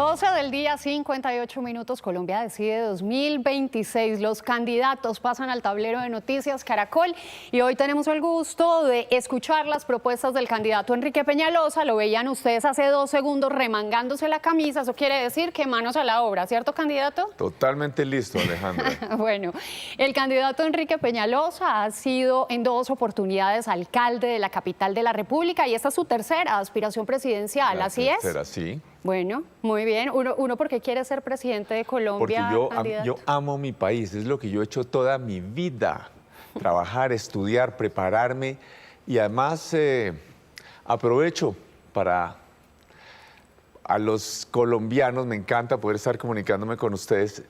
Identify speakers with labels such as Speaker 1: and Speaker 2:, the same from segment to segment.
Speaker 1: 12 del día, 58 minutos. Colombia decide 2026. Los candidatos pasan al tablero de Noticias Caracol y hoy tenemos el gusto de escuchar las propuestas del candidato Enrique Peñalosa. Lo veían ustedes hace 2 segundos remangándose la camisa. Eso quiere decir que manos a la obra, ¿cierto, candidato?
Speaker 2: Totalmente listo, Alejandra.
Speaker 1: Bueno, el candidato Enrique Peñalosa ha sido en 2 oportunidades alcalde de la capital de la República y esta es su tercera aspiración presidencial, ¿así es?
Speaker 2: Sí.
Speaker 1: Bueno, muy bien. Uno ¿por qué quiere ser presidente de Colombia?
Speaker 2: Porque yo amo mi país, es lo que yo he hecho toda mi vida. Trabajar, estudiar, prepararme y además aprovecho para a los colombianos, me encanta poder estar comunicándome con ustedes,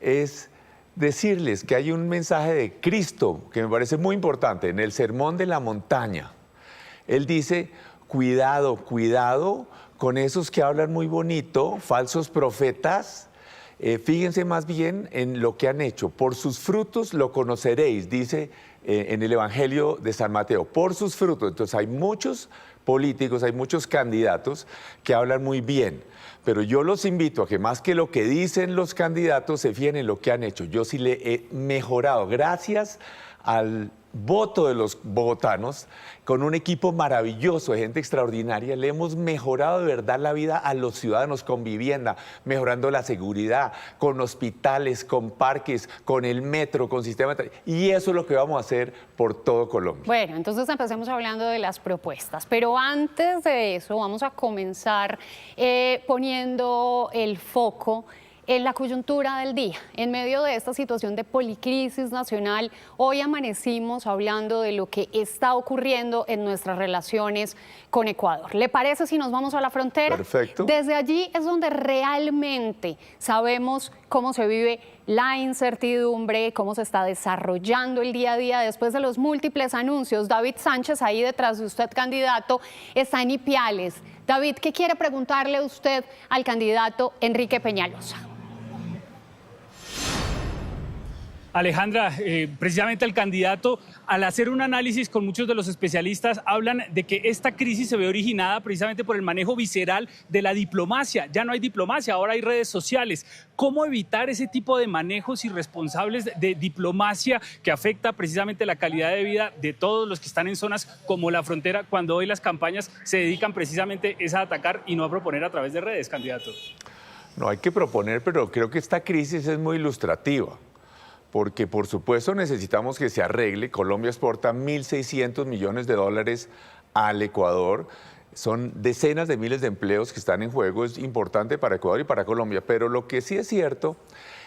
Speaker 2: es decirles que hay un mensaje de Cristo que me parece muy importante en el Sermón de la Montaña. Él dice, cuidado, cuidado con esos que hablan muy bonito, falsos profetas. Fíjense más bien en lo que han hecho. Por sus frutos lo conoceréis, dice en el Evangelio de San Mateo. Por sus frutos. Entonces hay muchos políticos, hay muchos candidatos que hablan muy bien. Pero yo los invito a que más que lo que dicen los candidatos se fijen en lo que han hecho. Yo sí le he mejorado, gracias al voto de los bogotanos, con un equipo maravilloso de gente extraordinaria, le hemos mejorado de verdad la vida a los ciudadanos con vivienda, mejorando la seguridad, con hospitales, con parques, con el metro, con sistema de... Y eso es lo que vamos a hacer por todo Colombia.
Speaker 1: Bueno, entonces empecemos hablando de las propuestas, pero antes de eso vamos a comenzar poniendo el foco en la coyuntura del día. En medio de esta situación de policrisis nacional, hoy amanecimos hablando de lo que está ocurriendo en nuestras relaciones con Ecuador. ¿Le parece si nos vamos a la frontera?
Speaker 2: Perfecto.
Speaker 1: Desde allí es donde realmente sabemos cómo se vive la incertidumbre, cómo se está desarrollando el día a día después de los múltiples anuncios. David Sánchez, ahí detrás de usted, candidato, está en Ipiales. David, ¿qué quiere preguntarle usted al candidato Enrique Peñalosa?
Speaker 3: Alejandra, precisamente el candidato, al hacer un análisis con muchos de los especialistas, hablan de que esta crisis se ve originada precisamente por el manejo visceral de la diplomacia. Ya no hay diplomacia, ahora hay redes sociales. ¿Cómo evitar ese tipo de manejos irresponsables de diplomacia que afecta precisamente la calidad de vida de todos los que están en zonas como la frontera, cuando hoy las campañas se dedican precisamente a atacar y no a proponer a través de redes, candidato?
Speaker 2: No hay que proponer, pero creo que esta crisis es muy ilustrativa. Porque por supuesto necesitamos que se arregle. Colombia exporta 1.600 millones de dólares al Ecuador. Son decenas de miles de empleos que están en juego. Es importante para Ecuador y para Colombia. Pero lo que sí es cierto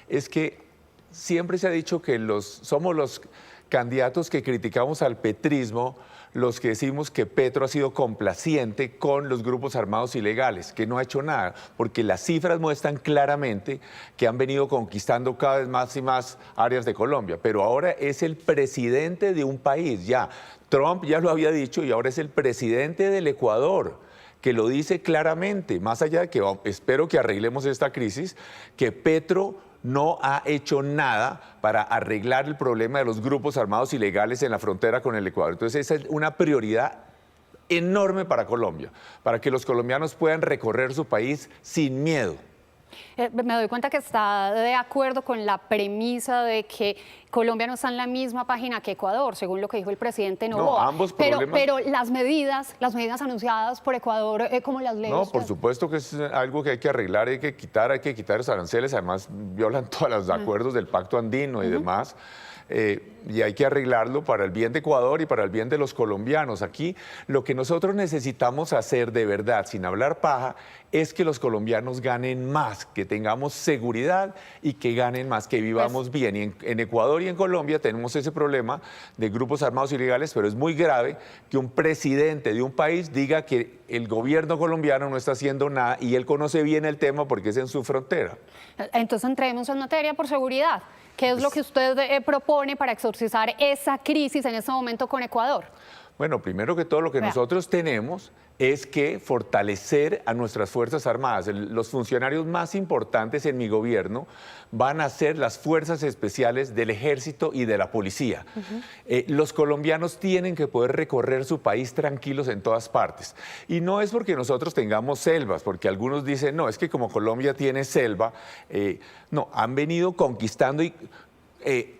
Speaker 2: es que siempre se ha dicho que somos los candidatos que criticamos al petrismo, los que decimos que Petro ha sido complaciente con los grupos armados ilegales, que no ha hecho nada, porque las cifras muestran claramente que han venido conquistando cada vez más y más áreas de Colombia, pero ahora es el presidente de un país, ya. Trump ya lo había dicho y ahora es el presidente del Ecuador, que lo dice claramente, más allá de que espero que arreglemos esta crisis, que Petro no ha hecho nada para arreglar el problema de los grupos armados ilegales en la frontera con el Ecuador. Entonces esa es una prioridad enorme para Colombia, para que los colombianos puedan recorrer su país sin miedo.
Speaker 1: Me doy cuenta que está de acuerdo con la premisa de que Colombia no está en la misma página que Ecuador, según lo que dijo el presidente Noboa.
Speaker 2: No, ambos problemas...
Speaker 1: pero las medidas anunciadas por Ecuador, ¿cómo las lee
Speaker 2: No,
Speaker 1: usted?
Speaker 2: por supuesto que es algo que hay que arreglar, hay que quitar los aranceles, además violan todos los acuerdos del Pacto Andino y demás. Y hay que arreglarlo para el bien de Ecuador y para el bien de los colombianos. Aquí lo que nosotros necesitamos hacer de verdad, sin hablar paja, es que los colombianos ganen más, que tengamos seguridad y que ganen más, que vivamos bien. Y en Ecuador y en Colombia tenemos ese problema de grupos armados ilegales, pero es muy grave que un presidente de un país diga que el gobierno colombiano no está haciendo nada y él conoce bien el tema porque es en su frontera.
Speaker 1: Entonces entremos en materia por seguridad. ¿Qué es lo que usted propone para exorcizar esa crisis en este momento con Ecuador?
Speaker 2: Bueno, primero que todo lo que
Speaker 1: Vea.
Speaker 2: nosotros tenemos es que fortalecer a nuestras Fuerzas Armadas. Los funcionarios más importantes en mi gobierno van a ser las Fuerzas Especiales del Ejército y de la Policía. Los colombianos tienen que poder recorrer su país tranquilos en todas partes. Y no es porque nosotros tengamos selvas, porque algunos dicen, no, es que como Colombia tiene selva, no, han venido conquistando y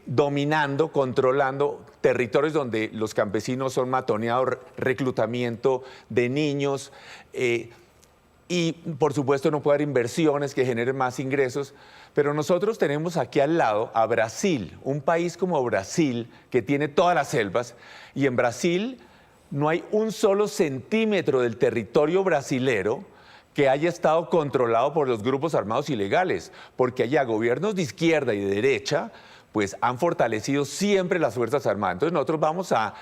Speaker 2: dominando, controlando territorios donde los campesinos son matoneados, reclutamiento de niños y por supuesto no puede haber inversiones que generen más ingresos, pero nosotros tenemos aquí al lado a Brasil, un país como Brasil que tiene todas las selvas y en Brasil no hay un solo centímetro del territorio brasilero que haya estado controlado por los grupos armados ilegales, porque allá gobiernos de izquierda y de derecha pues han fortalecido siempre las Fuerzas Armadas. Entonces nosotros vamos a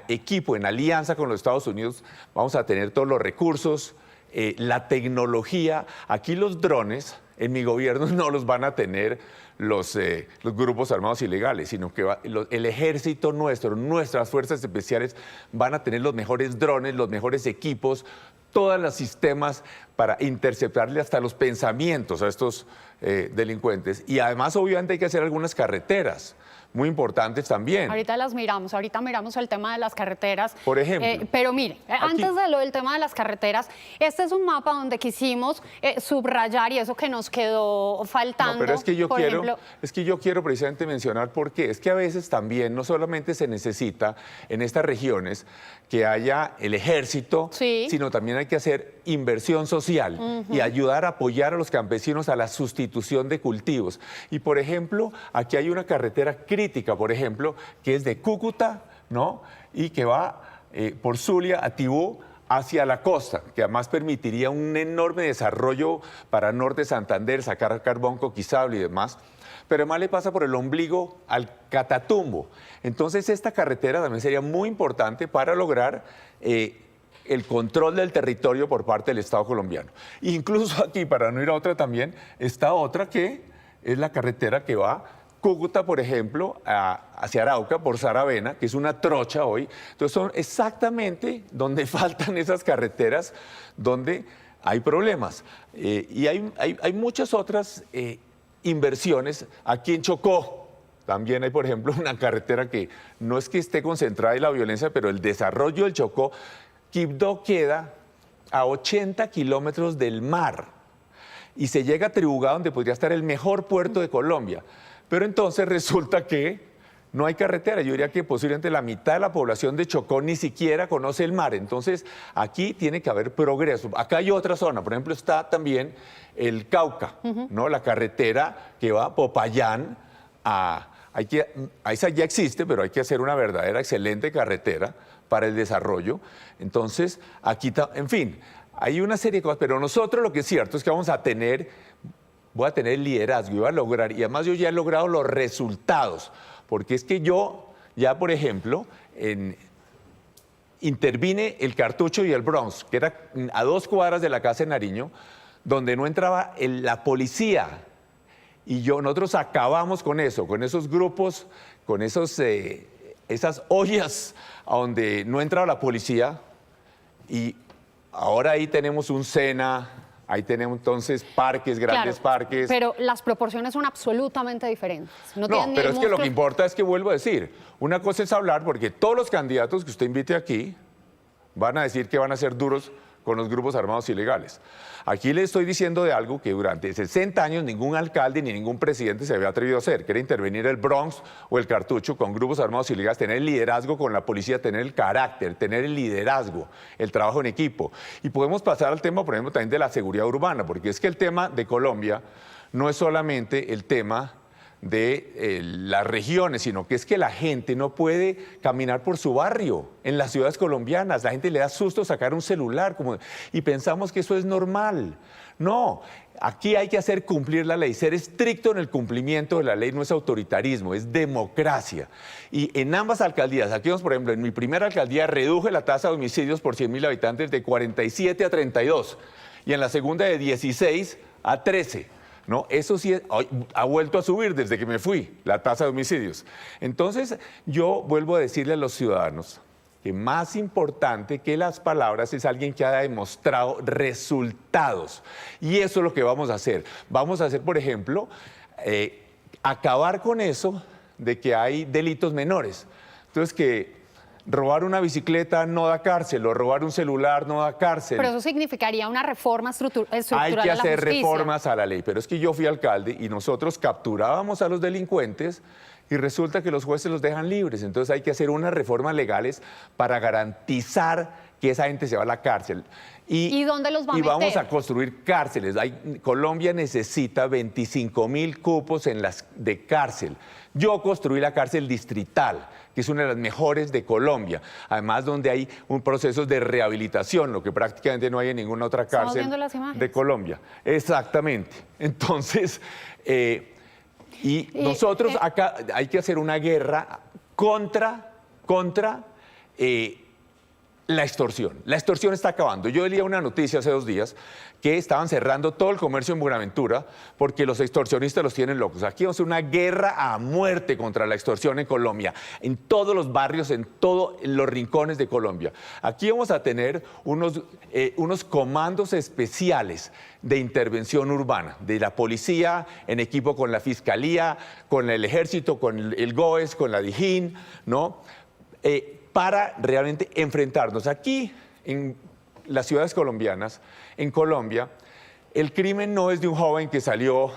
Speaker 2: equipo, en alianza con los Estados Unidos, vamos a tener todos los recursos, la tecnología. Aquí los drones, en mi gobierno no los van a tener los grupos armados ilegales, sino que el ejército nuestro, nuestras fuerzas especiales van a tener los mejores drones, los mejores equipos, todos los sistemas para interceptarle hasta los pensamientos a estos delincuentes. Y además, obviamente, hay que hacer algunas carreteras muy importantes también.
Speaker 1: Ahorita las miramos, ahorita miramos el tema de las carreteras.
Speaker 2: Por ejemplo.
Speaker 1: Pero mire, antes de lo del tema de las carreteras, este es un mapa donde quisimos subrayar y eso que nos quedó faltando.
Speaker 2: No, pero es que yo
Speaker 1: por
Speaker 2: quiero,
Speaker 1: ejemplo,
Speaker 2: es que yo quiero precisamente mencionar por qué. Es que a veces también no solamente se necesita en estas regiones que haya el ejército,
Speaker 1: sí,
Speaker 2: sino también hay que hacer inversión social y ayudar a apoyar a los campesinos a la sustitución de cultivos. Y por ejemplo, aquí hay una carretera crítica, por ejemplo, que es de Cúcuta, ¿no? Y que va por Zulia a Tibú hacia la costa, que además permitiría un enorme desarrollo para Norte Santander, sacar carbón coquizable y demás. Pero además le pasa por el ombligo al Catatumbo. Entonces esta carretera también sería muy importante para lograr el control del territorio por parte del Estado colombiano. Incluso aquí, para no ir a otra también, está otra que es la carretera que va Cúcuta, por ejemplo, hacia Arauca, por Saravena, que es una trocha hoy. Entonces son exactamente donde faltan esas carreteras, donde hay problemas. Y hay muchas otras inversiones. Aquí en Chocó también hay, por ejemplo, una carretera que no es que esté concentrada en la violencia, pero el desarrollo del Chocó, Quibdó queda a 80 kilómetros del mar y se llega a Tribugá, donde podría estar el mejor puerto de Colombia. Pero entonces resulta que no hay carretera. Yo diría que posiblemente la mitad de la población de Chocó ni siquiera conoce el mar. Entonces aquí tiene que haber progreso. Acá hay otra zona, por ejemplo, está también el Cauca, ¿no? La carretera que va a Popayán esa ya existe, pero hay que hacer una verdadera excelente carretera para el desarrollo. Entonces, aquí, en fin, hay una serie de cosas, pero nosotros lo que es cierto es que voy a tener el liderazgo y voy a lograr, y además yo ya he logrado los resultados, porque es que yo ya, por ejemplo, intervine el Cartucho y el Bronx, que era a 2 cuadras de la casa de Nariño, donde no entraba la policía. Y nosotros acabamos con eso, con esos grupos, con esas ollas a donde no entraba la policía. Y ahora ahí tenemos un SENA, ahí tenemos entonces parques, grandes parques.
Speaker 1: Pero las proporciones son absolutamente diferentes.
Speaker 2: No, pero es que lo que importa es que, vuelvo a decir, una cosa es hablar, porque todos los candidatos que usted invite aquí van a decir que van a ser duros con los grupos armados ilegales. Aquí le estoy diciendo de algo que durante 60 años ningún alcalde ni ningún presidente se había atrevido a hacer, que era intervenir el Bronx o el Cartucho con grupos armados ilegales, tener el liderazgo con la policía, tener el carácter, tener el liderazgo, el trabajo en equipo. Y podemos pasar al tema, por ejemplo, también de la seguridad urbana, porque es que el tema de Colombia no es solamente el tema de las regiones, sino que es que la gente no puede caminar por su barrio en las ciudades colombianas. La gente le da susto sacar un celular y pensamos que eso es normal. No, aquí hay que hacer cumplir la ley, ser estricto en el cumplimiento de la ley no es autoritarismo, es democracia. Y en ambas alcaldías, aquí por ejemplo, en mi primera alcaldía reduje la tasa de homicidios por 100.000 habitantes de 47 a 32 y en la segunda de 16 a 13. ¿No? Eso sí ha vuelto a subir desde que me fui, la tasa de homicidios. Entonces, yo vuelvo a decirle a los ciudadanos que más importante que las palabras es alguien que ha demostrado resultados. Y eso es lo que vamos a hacer. Vamos a hacer, por ejemplo, acabar con eso de que hay delitos menores. Entonces, que robar una bicicleta no da cárcel, o robar un celular no da cárcel.
Speaker 1: Pero eso significaría una reforma estructural
Speaker 2: Hay que
Speaker 1: a la
Speaker 2: hacer
Speaker 1: justicia.
Speaker 2: reformas a la ley, pero es que yo fui alcalde y nosotros capturábamos a los delincuentes y resulta que los jueces los dejan libres. Entonces hay que hacer unas reformas legales para garantizar que esa gente se va a la cárcel.
Speaker 1: ¿Y dónde los va a
Speaker 2: Y vamos
Speaker 1: meter?
Speaker 2: a construir cárceles. Colombia necesita 25.000 cupos de cárcel. Yo construí la cárcel distrital, que es una de las mejores de Colombia. Además, donde hay un proceso de rehabilitación, lo que prácticamente no hay en ninguna otra
Speaker 1: Estamos
Speaker 2: cárcel
Speaker 1: viendo las imágenes.
Speaker 2: de Colombia. Exactamente. Entonces, nosotros acá hay que hacer una guerra contra la extorsión. La extorsión está acabando. Yo leía una noticia hace 2 días que estaban cerrando todo el comercio en Buenaventura porque los extorsionistas los tienen locos. Aquí vamos a hacer una guerra a muerte contra la extorsión en Colombia, en todos los barrios, en todos los rincones de Colombia. Aquí vamos a tener unos comandos especiales de intervención urbana, de la policía, en equipo con la fiscalía, con el ejército, con el GOES, con la DIJÍN, ¿no? Para realmente enfrentarnos. Aquí, en las ciudades colombianas, en Colombia, el crimen no es de un joven que salió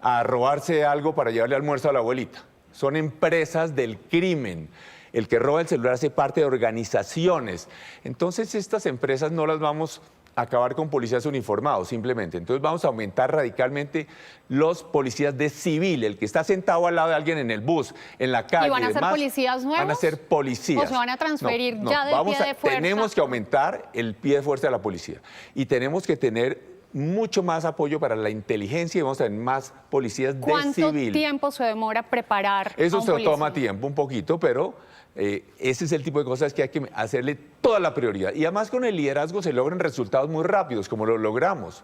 Speaker 2: a robarse algo para llevarle almuerzo a la abuelita. Son empresas del crimen. El que roba el celular hace parte de organizaciones. Entonces, estas empresas no las vamos a acabar con policías uniformados, simplemente. Entonces, vamos a aumentar radicalmente los policías de civil, el que está sentado al lado de alguien en el bus, en la calle.
Speaker 1: ¿Y van a ser
Speaker 2: demás,
Speaker 1: policías nuevos?
Speaker 2: Van a ser policías.
Speaker 1: ¿O se van a transferir
Speaker 2: No,
Speaker 1: ya del pie de fuerza?
Speaker 2: Tenemos que aumentar el pie de fuerza de la policía. Y tenemos que tener mucho más apoyo para la inteligencia y vamos a tener más policías de
Speaker 1: ¿Cuánto
Speaker 2: civil.
Speaker 1: tiempo se demora preparar
Speaker 2: Eso
Speaker 1: a un
Speaker 2: se
Speaker 1: policía?
Speaker 2: toma tiempo, un poquito, pero ese es el tipo de cosas que hay que hacerle toda la prioridad. Y además con el liderazgo se logran resultados muy rápidos, como lo logramos.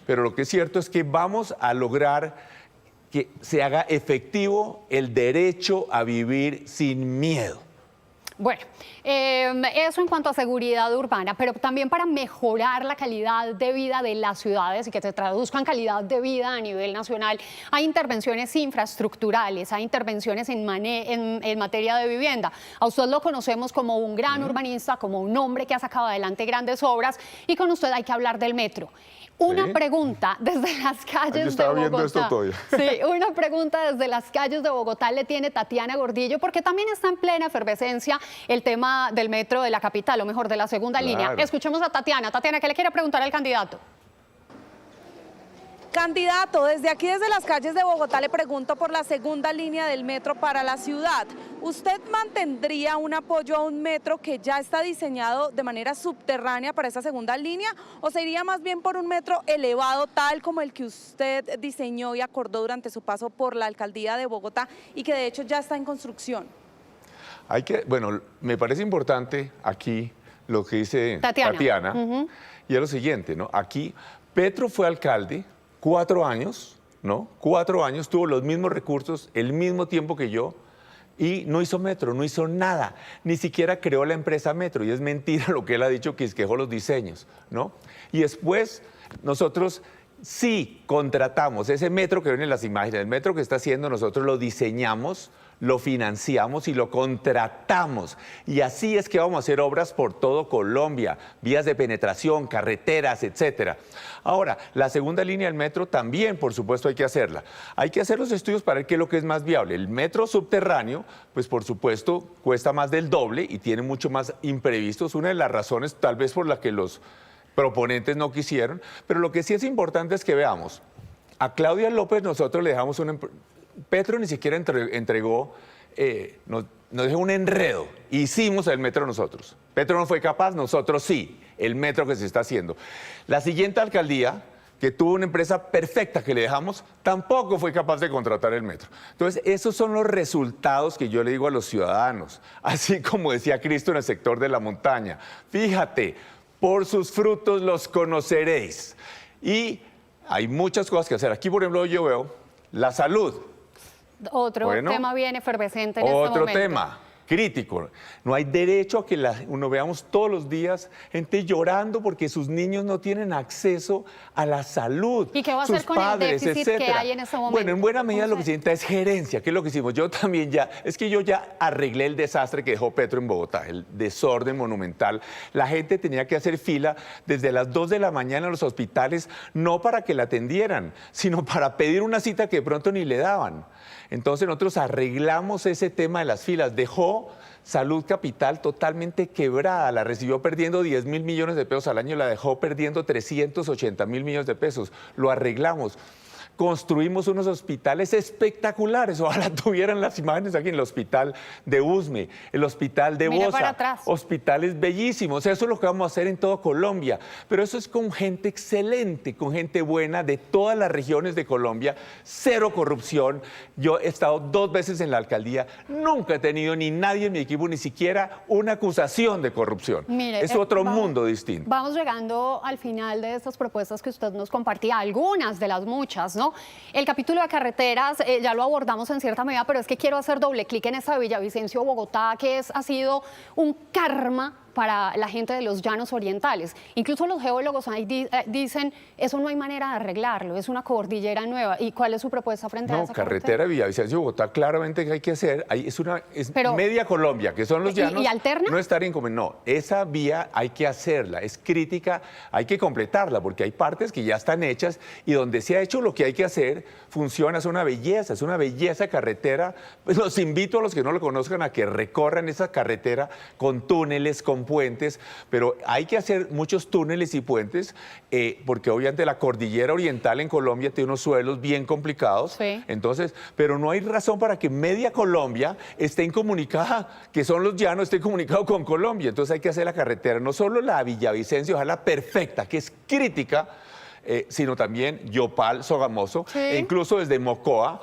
Speaker 2: Pero lo que es cierto es que vamos a lograr que se haga efectivo el derecho a vivir sin miedo.
Speaker 1: Bueno, eso en cuanto a seguridad urbana, pero también para mejorar la calidad de vida de las ciudades y que se traduzca en calidad de vida a nivel nacional, hay intervenciones infraestructurales, hay intervenciones en materia de vivienda. A usted lo conocemos como un gran urbanista, como un hombre que ha sacado adelante grandes obras, y con usted hay que hablar del metro. Una pregunta desde las calles de Bogotá.
Speaker 2: viendo esto todavía.
Speaker 1: Sí, una pregunta desde las calles de Bogotá le tiene Tatiana Gordillo, porque también está en plena efervescencia el tema del metro de la capital, o mejor, de la segunda línea. Escuchemos a Tatiana. Tatiana, ¿qué le quiere preguntar al candidato?
Speaker 4: Candidato, desde aquí, desde las calles de Bogotá, le pregunto por la segunda línea del metro para la ciudad. ¿Usted mantendría un apoyo a un metro que ya está diseñado de manera subterránea para esa segunda línea, o se iría más bien por un metro elevado tal como el que usted diseñó y acordó durante su paso por la alcaldía de Bogotá y que de hecho ya está en construcción?
Speaker 2: Bueno, me parece importante aquí lo que dice Tatiana, y es lo siguiente, ¿no? Aquí Petro fue alcalde 4 años, ¿no? 4 años, tuvo los mismos recursos, el mismo tiempo que yo, y no hizo metro, no hizo nada, ni siquiera creó la empresa Metro, y es mentira lo que él ha dicho, que dejó los diseños, ¿no? Y después nosotros sí contratamos ese metro que ven en las imágenes, el metro que está haciendo, nosotros lo diseñamos, lo financiamos y lo contratamos. Y así es que vamos a hacer obras por todo Colombia, vías de penetración, carreteras, etcétera. Ahora, la segunda línea del metro también, por supuesto, hay que hacerla. Hay que hacer los estudios para ver qué es lo que es más viable. El metro subterráneo, pues por supuesto, cuesta más del doble y tiene mucho más imprevistos. Una de las razones tal vez por la que los proponentes no quisieron, pero lo que sí es importante es que veamos, a Claudia López nosotros le dejamos Petro ni siquiera entregó, nos dejó un enredo, hicimos el metro nosotros. Petro no fue capaz, nosotros sí, el metro que se está haciendo. La siguiente alcaldía, que tuvo una empresa perfecta que le dejamos, tampoco fue capaz de contratar el metro. Entonces, esos son los resultados que yo le digo a los ciudadanos, así como decía Cristo en el sector de la montaña. Fíjate, por sus frutos los conoceréis. Y hay muchas cosas que hacer. Aquí, por ejemplo, yo veo la salud.
Speaker 1: Otro tema bien efervescente en este momento.
Speaker 2: Otro tema, crítico. No hay derecho a que uno veamos todos los días gente llorando porque sus niños no tienen acceso a la salud.
Speaker 1: ¿Y qué va a hacer con el déficit que hay en ese momento?
Speaker 2: Bueno, en buena medida lo que se necesita es gerencia, que es lo que hicimos. Yo también yo ya arreglé el desastre que dejó Petro en Bogotá, el desorden monumental. La gente tenía que hacer fila desde las 2 de la mañana en los hospitales, no para que la atendieran, sino para pedir una cita que de pronto ni le daban. Entonces nosotros arreglamos ese tema de las filas. Dejó Salud Capital totalmente quebrada, la recibió perdiendo 10.000 millones de pesos al año, la dejó perdiendo 380.000 millones de pesos. Lo arreglamos. Construimos unos hospitales espectaculares. Ojalá tuvieran las imágenes aquí en el hospital de Usme, el hospital de Bosa, hospitales bellísimos. Eso es lo que vamos a hacer en toda Colombia. Pero eso es con gente excelente, con gente buena de todas las regiones de Colombia. Cero corrupción. Yo he estado 2 veces en la alcaldía. Nunca he tenido ni nadie en mi equipo, ni siquiera una acusación de corrupción.
Speaker 1: Mire,
Speaker 2: es otro mundo distinto.
Speaker 1: Vamos llegando al final de estas propuestas que usted nos compartía, algunas de las muchas, ¿no? El capítulo de carreteras ya lo abordamos en cierta medida, pero es que quiero hacer doble clic en esta de Villavicencio, Bogotá, que ha sido un karma para la gente de los llanos orientales. Incluso los geólogos ahí dicen, eso no hay manera de arreglarlo, es una cordillera nueva. ¿Y cuál es su propuesta frente a esa
Speaker 2: carretera? Villavicencio-Bogotá, claramente que hay que hacer, pero, media Colombia, que son los llanos.
Speaker 1: ¿Y alterna?
Speaker 2: No estar en no, esa vía hay que hacerla, es crítica, hay que completarla, porque hay partes que ya están hechas y donde se ha hecho lo que hay que hacer, funciona, es una belleza carretera. Pues los invito a los que no lo conozcan a que recorran esa carretera con túneles, con puentes, pero hay que hacer muchos túneles y puentes porque obviamente la cordillera oriental en Colombia tiene unos suelos bien complicados,
Speaker 1: sí.
Speaker 2: Entonces, pero no hay razón para que media Colombia esté incomunicada, que son los llanos, esté comunicado con Colombia. Entonces hay que hacer la carretera, no solo la Villavicencio, ojalá perfecta, que es crítica, sino también Yopal, Sogamoso,
Speaker 1: sí.
Speaker 2: E incluso desde Mocoa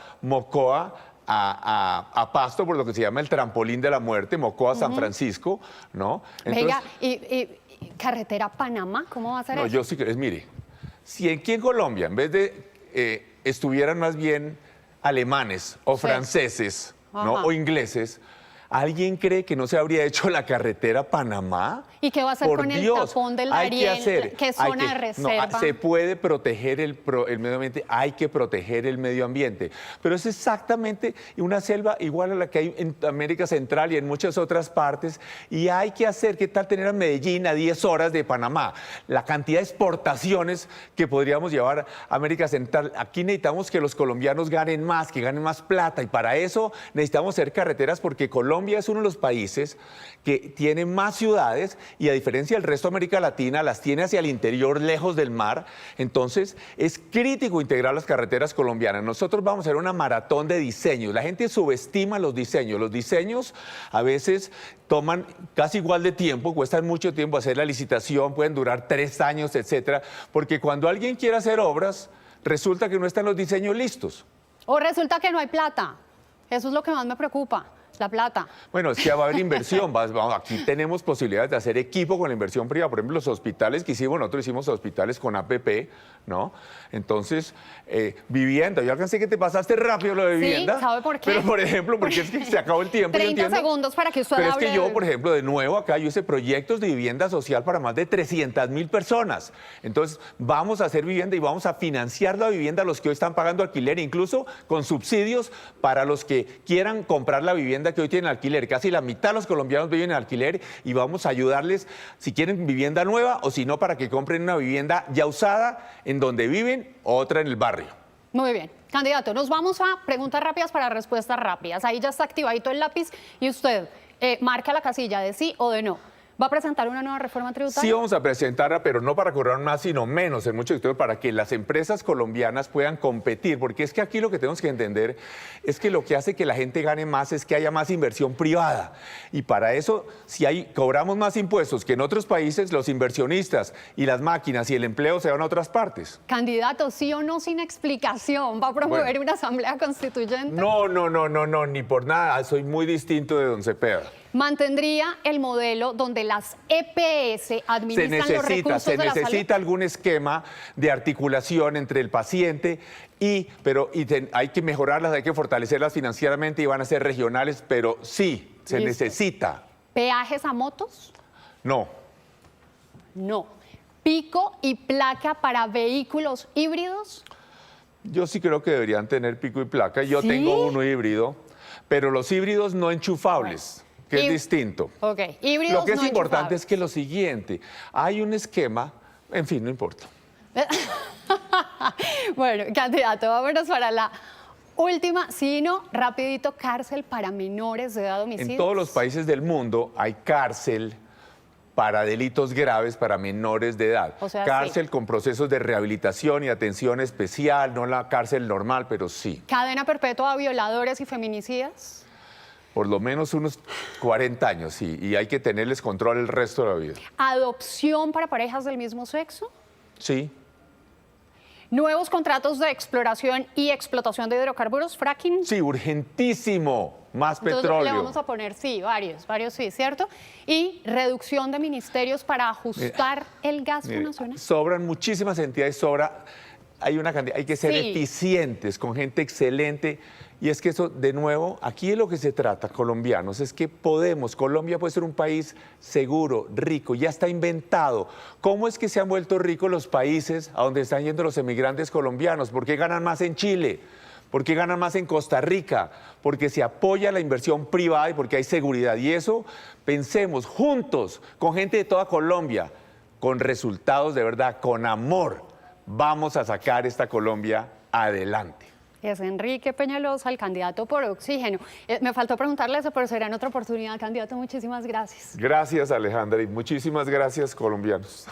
Speaker 2: a Pasto, por lo que se llama el trampolín de la muerte, Mocoa, San Francisco, ¿no?
Speaker 1: Entonces, venga, y carretera Panamá, ¿cómo va a ser eso?
Speaker 2: No, yo sí creo, mire, si aquí en Colombia, en vez de estuvieran más bien alemanes o franceses, ¿no? O ingleses, ¿alguien cree que no se habría hecho la carretera Panamá?
Speaker 1: ¿Y qué va a hacer con el tapón del Darién? ¿Qué zona de reserva?
Speaker 2: No, se puede proteger el medio ambiente, hay que proteger el medio ambiente. Pero es exactamente una selva igual a la que hay en América Central y en muchas otras partes. Y hay que hacer, ¿qué tal tener a Medellín a 10 horas de Panamá? La cantidad de exportaciones que podríamos llevar a América Central. Aquí necesitamos que los colombianos ganen más, que ganen más plata. Y para eso necesitamos hacer carreteras porque Colombia es uno de los países que tiene más ciudades y a diferencia del resto de América Latina las tiene hacia el interior, lejos del mar. Entonces es crítico integrar las carreteras colombianas. Nosotros vamos a hacer una maratón de diseños. La gente subestima los diseños. Los diseños a veces toman casi igual de tiempo, cuestan mucho tiempo hacer la licitación, pueden durar 3 años, etcétera, porque cuando alguien quiere hacer obras, resulta que no están los diseños listos.
Speaker 1: O resulta que no hay plata. Eso es lo que más me preocupa. La plata.
Speaker 2: Bueno, es que va a haber inversión. Aquí tenemos posibilidades de hacer equipo con la inversión privada. Por ejemplo, los hospitales que hicimos, nosotros hicimos hospitales con APP, ¿no? Entonces, vivienda. Yo alcancé que te pasaste rápido lo de vivienda.
Speaker 1: Sí, ¿sabe por qué?
Speaker 2: Pero, por ejemplo, porque es que se acabó el tiempo.
Speaker 1: 30 segundos para que usted hable.
Speaker 2: Pero es que yo, por ejemplo, de nuevo acá, yo hice proyectos de vivienda social para más de 300.000 personas. Entonces, vamos a hacer vivienda y vamos a financiar la vivienda a los que hoy están pagando alquiler, incluso con subsidios para los que quieran comprar la vivienda que hoy tienen alquiler. Casi la mitad de los colombianos viven en alquiler y vamos a ayudarles si quieren vivienda nueva o si no para que compren una vivienda ya usada en donde viven, otra en el barrio.
Speaker 1: Muy bien. Candidato, nos vamos a preguntas rápidas para respuestas rápidas. Ahí ya está activadito el lápiz y usted marca la casilla de sí o de no. ¿Va a presentar una nueva reforma tributaria?
Speaker 2: Sí, vamos a presentarla, pero no para cobrar más, sino menos en muchos sectores, para que las empresas colombianas puedan competir. Porque es que aquí lo que tenemos que entender es que lo que hace que la gente gane más es que haya más inversión privada. Y para eso, si cobramos más impuestos que en otros países, los inversionistas y las máquinas y el empleo se van a otras partes.
Speaker 1: Candidato, ¿sí o no sin explicación? ¿Va a promover una asamblea constituyente?
Speaker 2: No, ni por nada. Soy muy distinto de don Cepeda.
Speaker 1: ¿Mantendría el modelo donde las EPS administran los recursos de la salud?
Speaker 2: Se necesita algún esquema de articulación entre el paciente pero hay que mejorarlas, hay que fortalecerlas financieramente y van a ser regionales, pero sí Se
Speaker 1: Listo.
Speaker 2: necesita.
Speaker 1: ¿Peajes a motos?
Speaker 2: No.
Speaker 1: No. ¿Pico y placa para vehículos híbridos?
Speaker 2: Yo sí creo que deberían tener pico y placa. Yo
Speaker 1: ¿Sí?
Speaker 2: tengo uno híbrido, pero los híbridos no enchufables, que es
Speaker 1: Hí-
Speaker 2: distinto.
Speaker 1: Ok, híbridos
Speaker 2: Lo que es
Speaker 1: no
Speaker 2: importante
Speaker 1: enchufables.
Speaker 2: es que lo siguiente, hay un esquema, en fin, no importa.
Speaker 1: Bueno, candidato, vámonos para la última. Si no, rapidito, cárcel para menores de edad homicidios.
Speaker 2: En todos los países del mundo hay cárcel para delitos graves para menores de edad.
Speaker 1: O sea,
Speaker 2: cárcel
Speaker 1: sí.
Speaker 2: con procesos de rehabilitación y atención especial, no la cárcel normal, pero sí.
Speaker 1: Cadena perpetua a violadores y feminicidas.
Speaker 2: Por lo menos unos 40 años, sí, y hay que tenerles control el resto de la vida.
Speaker 1: Adopción para parejas del mismo sexo.
Speaker 2: Sí,
Speaker 1: Nuevos contratos de exploración y explotación de hidrocarburos, fracking.
Speaker 2: sí, urgentísimo, más
Speaker 1: Entonces,
Speaker 2: petróleo.
Speaker 1: le vamos a poner sí, varios sí, ¿cierto? Y reducción de ministerios para ajustar el gasto
Speaker 2: Mire,
Speaker 1: nacional.
Speaker 2: sobran muchísimas entidades, hay una cantidad, hay que ser
Speaker 1: Sí.
Speaker 2: eficientes, con gente excelente. Y es que eso, de nuevo, aquí de lo que se trata, colombianos, es que Colombia puede ser un país seguro, rico, ya está inventado. ¿Cómo es que se han vuelto ricos los países a donde están yendo los emigrantes colombianos? ¿Por qué ganan más en Chile? ¿Por qué ganan más en Costa Rica? Porque se apoya la inversión privada y porque hay seguridad. Y eso, pensemos juntos, con gente de toda Colombia, con resultados de verdad, con amor, vamos a sacar esta Colombia adelante.
Speaker 1: Es Enrique Peñalosa, el candidato por Oxígeno. Me faltó preguntarle eso, pero será en otra oportunidad, candidato. Muchísimas gracias.
Speaker 2: Gracias, Alejandra, y muchísimas gracias, colombianos.